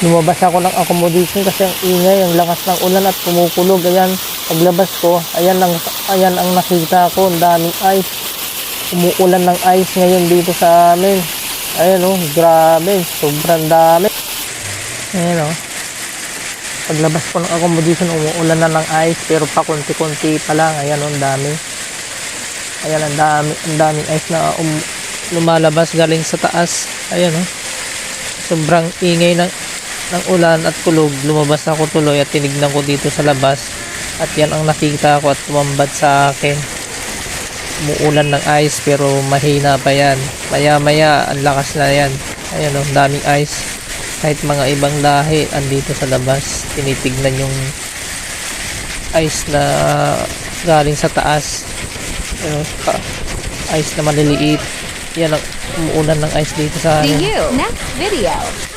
Lumabas ako ng accommodation kasi ang ingay, ang lakas ng ulan at kumukulog. Ayan, paglabas ko, ayan ang nakita ko, ang daming ice. Umuulan ng ice ngayon dito sa amin. Ayan oh, grabe, sobrang dami. Ayan oh. Paglabas ko ng accommodation, umuulan na ng ice pero pa konti-konti pa lang. Ayan oh, ang dami. Ayan, ang daming ice na lumalabas galing sa taas. Ayan oh. Sobrang ingay ng ulan at kulog. Lumabas ako tuloy at tinignan ko dito sa labas. At yan ang nakita ko at tumambad sa akin. Umuulan ng ice pero mahina pa yan. Maya-maya ang lakas na yan. Ayan oh, daming ice. Kahit mga ibang lahi andito sa labas. Tinitignan yung ice na galing sa taas. Ice na maliliit. Yan ang umuulan ng ice dito sa amin. See you next video.